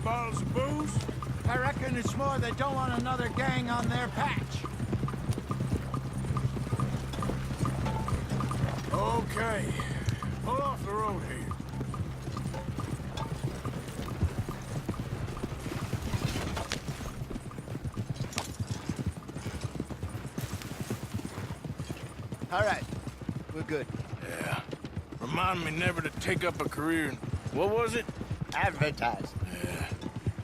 bottles of booze? I reckon it's more they don't want another gang on their patch. Okay. Pull off the road here. All right. We're good. Yeah. Remind me never to take up a career in... What was it? Advertise. Yeah.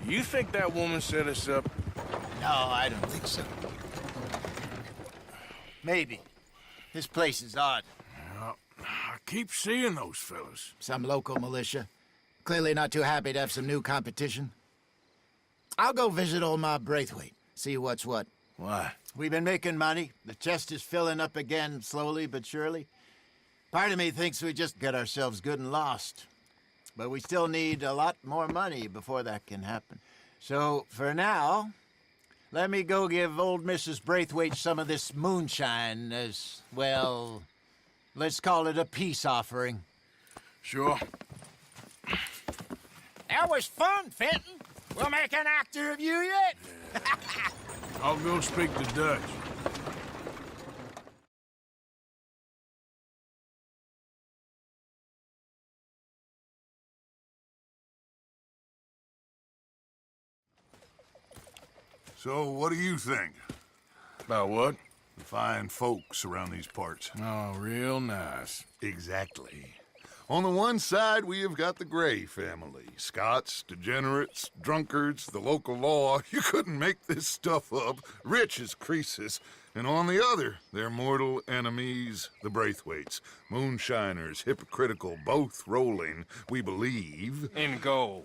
You think that woman set us up? No, I don't think so. Maybe. This place is odd. Well, I keep seeing those fellas. Some local militia. Clearly not too happy to have some new competition. I'll go visit old Ma Braithwaite, see what's what. Why? We've been making money. The chest is filling up again, slowly but surely. Part of me thinks we just get ourselves good and lost. But we still need a lot more money before that can happen. So, for now, let me go give old Mrs. Braithwaite some of this moonshine as, well, let's call it a peace offering. Sure. That was fun, Fenton. We'll make an actor of you yet. I'll go speak to Dutch. So, what do you think? About what? The fine folks around these parts. Oh, real nice. Exactly. On the one side, we have got the Gray family. Scots, degenerates, drunkards, the local law. You couldn't make this stuff up. Rich as Croesus. And on the other, their mortal enemies, the Braithwaites. Moonshiners, hypocritical, both rolling, we believe. In gold.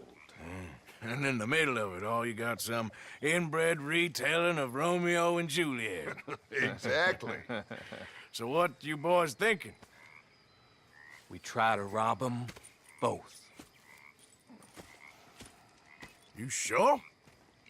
And in the middle of it all, you got some inbred retelling of Romeo and Juliet. Exactly. So what you boys thinking? We try to rob them both. You sure?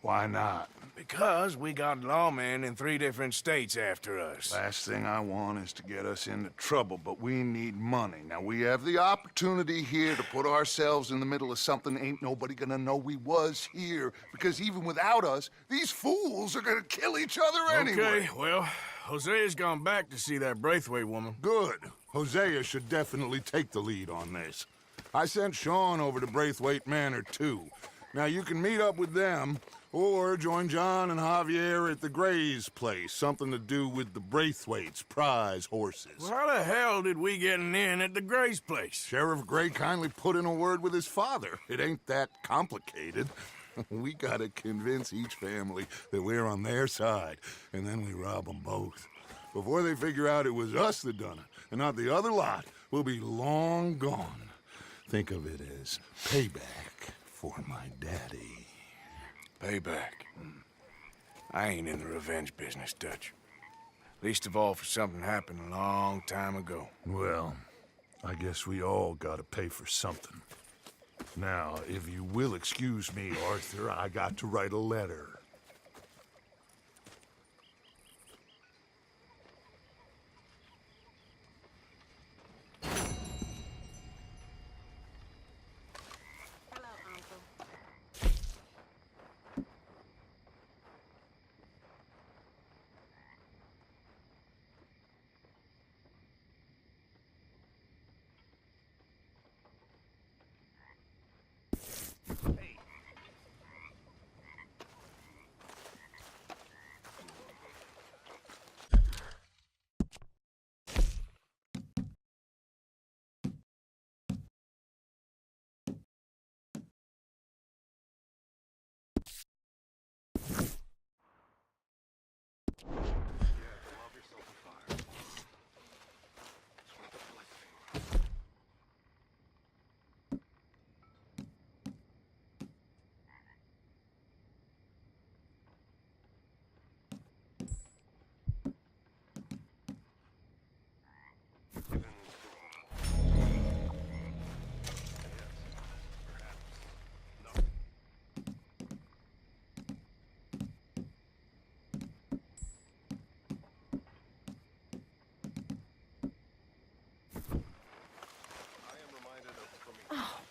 Why not? Because we got lawmen in 3 different states after us. Last thing I want is to get us into trouble, but we need money. Now, we have the opportunity here to put ourselves in the middle of something ain't nobody gonna know we was here, because even without us, these fools are gonna kill each other anyway. Okay, well, Hosea's gone back to see that Braithwaite woman. Good. Hosea should definitely take the lead on this. I sent Sean over to Braithwaite Manor, too. Now, you can meet up with them, or join John and Javier at the Gray's place. Something to do with the Braithwaite's prize horses. Well, how the hell did we get in at the Gray's place? Sheriff Gray kindly put in a word with his father. It ain't that complicated. We gotta convince each family that we're on their side, and then we rob them both. Before they figure out it was us that done it, and not the other lot, we'll be long gone. Think of it as payback for my daddy. Payback. I ain't in the revenge business, Dutch. Least of all for something happened a long time ago. Well, I guess we all gotta pay for something. Now, if you will excuse me, Arthur, I got to write a letter.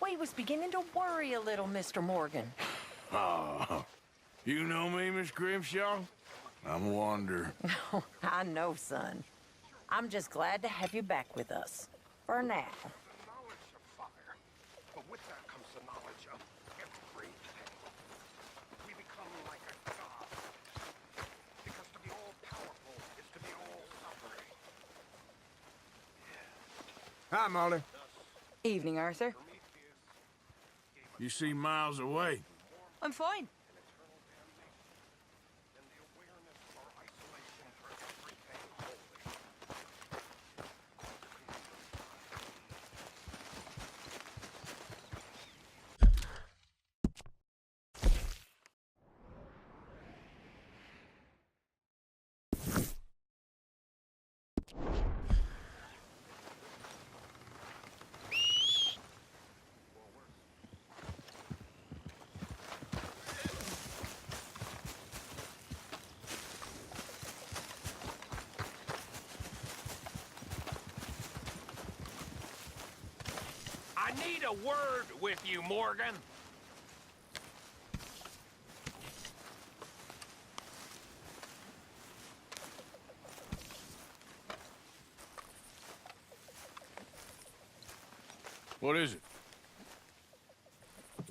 We was beginning to worry a little, Mr. Morgan. Oh, you know me, Miss Grimshaw? I'm a wanderer. I know, son. I'm just glad to have you back with us. For now. Knowledge of fire, but with that comes the knowledge of everything. We become like a god. Because to be all-powerful is to be all-suffering. Hi, Molly. Evening, Arthur. You seem miles away. I'm fine. And the awareness of our isolation turns everything holy. I need a word with you, Morgan. What is it?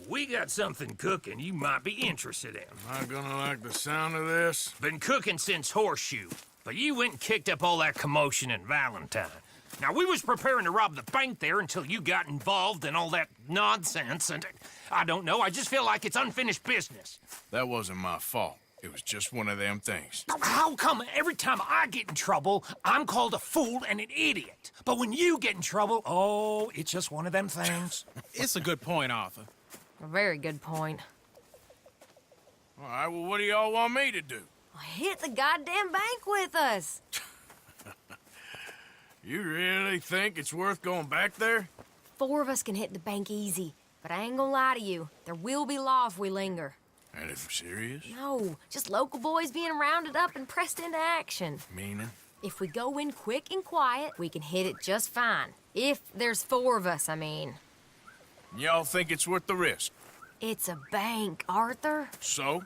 We got something cooking you might be interested in. Am I gonna like the sound of this? Been cooking since Horseshoe, but you went and kicked up all that commotion in Valentine. Now, we was preparing to rob the bank there until you got involved in all that nonsense, and I don't know, I just feel like it's unfinished business. That wasn't my fault. It was just one of them things. How come every time I get in trouble, I'm called a fool and an idiot? But when you get in trouble, oh, it's just one of them things. It's a good point, Arthur. A very good point. All right, well, what do y'all want me to do? Hit the goddamn bank with us. You really think it's worth going back there? 4 of us can hit the bank easy, but I ain't gonna lie to you. There will be law if we linger. And if serious? No, just local boys being rounded up and pressed into action. Meaning? If we go in quick and quiet, we can hit it just fine. If there's 4 of us, I mean. Y'all think it's worth the risk? It's a bank, Arthur. So?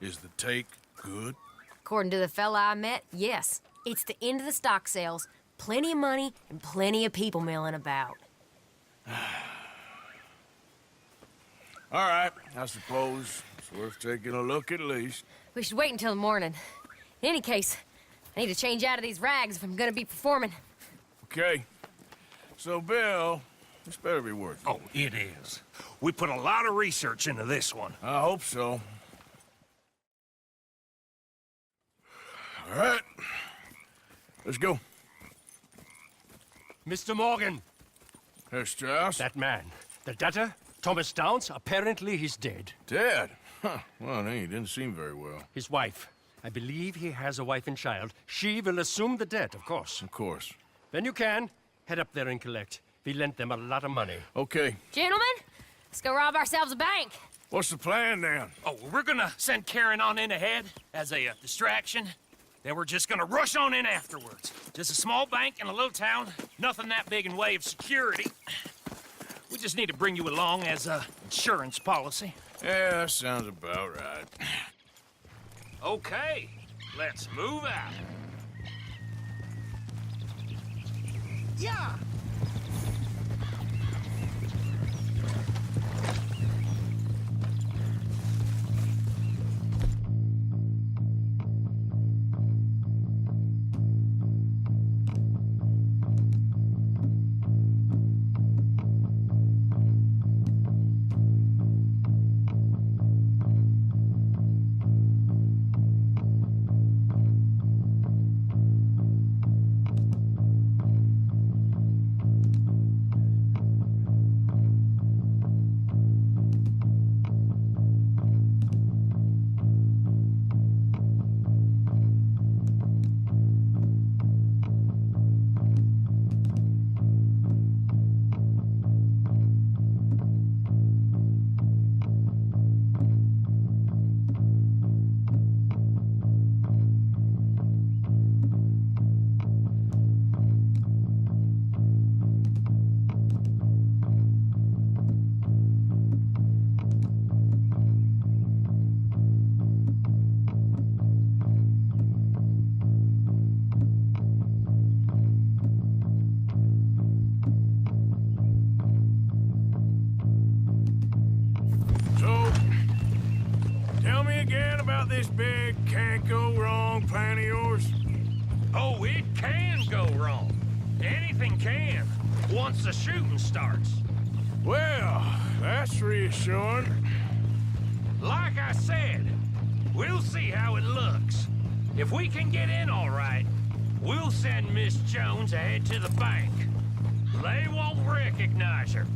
Is the take good? According to the fella I met, yes. It's the end of the stock sales. Plenty of money and plenty of people milling about. All right, I suppose it's worth taking a look at least. We should wait until the morning. In any case, I need to change out of these rags if I'm gonna be performing. Okay. So, Bill, this better be worth it. Oh, it is. We put a lot of research into this one. I hope so. All right. Let's go. Mr. Morgan, Herr Strauss? that man, the debtor, Thomas Downs, apparently he's dead. Dead? Huh. Well, he didn't seem very well. His wife, I believe he has a wife and child. She will assume the debt, of course. Of course. When you can, head up there and collect. We lent them a lot of money. Okay. Gentlemen, let's go rob ourselves a bank. What's the plan, then? Oh, we're gonna send Karen on in ahead as a distraction. Then we're just gonna rush on in afterwards. Just a small bank in a little town. Nothing that big in way of security. We just need to bring you along as a insurance policy. Yeah, that sounds about right. Okay, let's move out. Yeah! me again about this big can't-go-wrong plan of yours? Oh, it can go wrong. Anything can, once the shooting starts. Well, that's reassuring. Like I said, we'll see how it looks. If we can get in all right, we'll send Miss Jones ahead to the bank. They won't recognize her.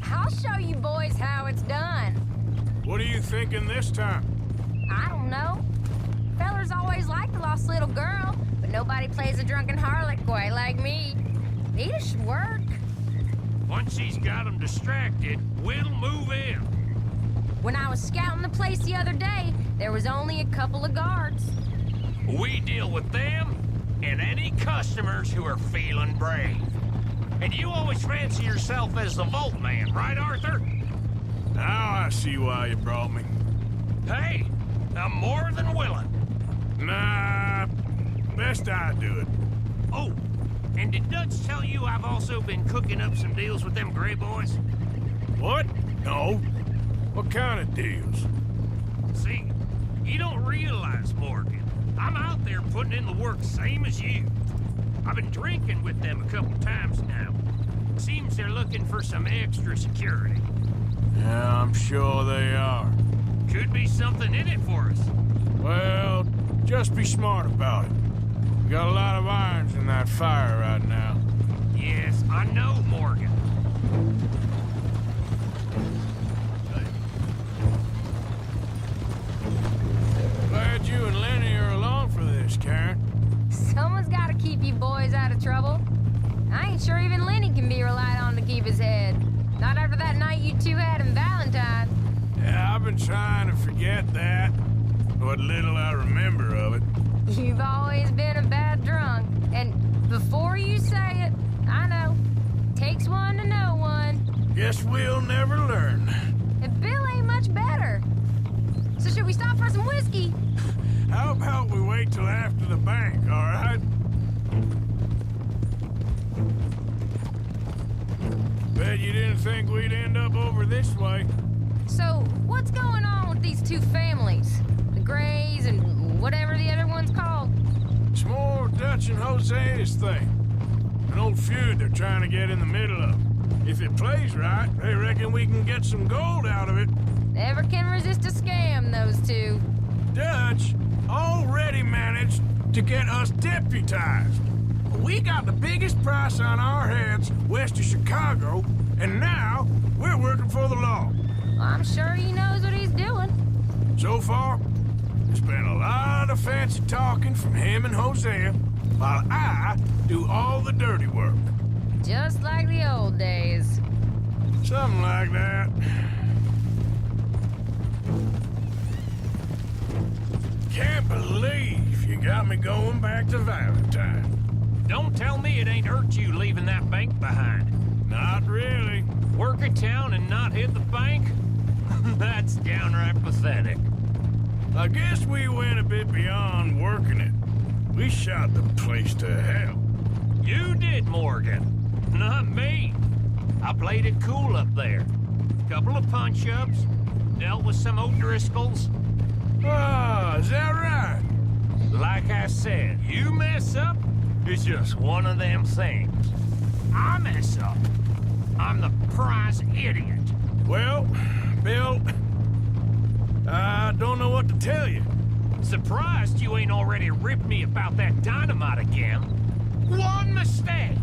I'll show you boys how it's done. What are you thinking this time? I don't know. Fellers always liked the lost little girl, but nobody plays a drunken harlot quite like me. Nita should work. Once she's got them distracted, we'll move in. When I was scouting the place the other day, there was only a couple of guards. We deal with them and any customers who are feeling brave. And you always fancy yourself as the Vault Man, right, Arthur? Now I see why you brought me. Hey, I'm more than willing. Nah, best I do it. Oh, and did Dutch tell you I've also been cooking up some deals with them Gray Boys? What? No. What kind of deals? See, you don't realize, Morgan. I'm out there putting in the work same as you. I've been drinking with them a couple times now. Seems they're looking for some extra security. Yeah, I'm sure they are. Could be something in it for us. Well, just be smart about it. We got a lot of irons in that fire right now. Yes, I know, Morgan. Glad you and Lenny are along for this, Karen. Someone's got to keep you boys out of trouble. I ain't sure even Lenny can be relied on to keep his head. Not after that night you two had in Valentine. Yeah, I've been trying to forget that. What little I remember of it. You've always been a bad drunk. And before you say it, I know. Takes one to know one. Guess we'll never learn. And Bill ain't much better. So should we stop for some whiskey? How about we wait till after the bank, all right? Bet you didn't think we'd end up over this way. So, what's going on with these two families? The Grays and whatever the other one's called? It's more Dutch and Jose's thing. An old feud they're trying to get in the middle of. If it plays right, they reckon we can get some gold out of it. Never can resist a scam, those two. Dutch already managed to get us deputized. We got the biggest price on our heads west of Chicago, and now we're working for the law. Well, I'm sure he knows what he's doing. So far, there's been a lot of fancy talking from him and Hosea, while I do all the dirty work. Just like the old days. Something like that. Can't believe you got me going back to Valentine. Don't tell me it ain't hurt you leaving that bank behind. Not really. Work in town and not hit the bank? That's downright pathetic. I guess we went a bit beyond working it. We shot the place to hell. You did, Morgan. Not me. I played it cool up there. Couple of punch-ups, dealt with some O'Driscolls. Ah, is that right? Like I said, you mess up, it's just one of them things. I mess up, I'm the prize idiot. Well, Bill, I don't know what to tell you. Surprised you ain't already ripped me about that dynamite again. One mistake,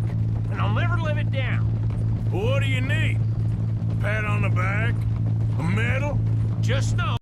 and I'll never live it down. What do you need? A pat on the back? A medal? Just know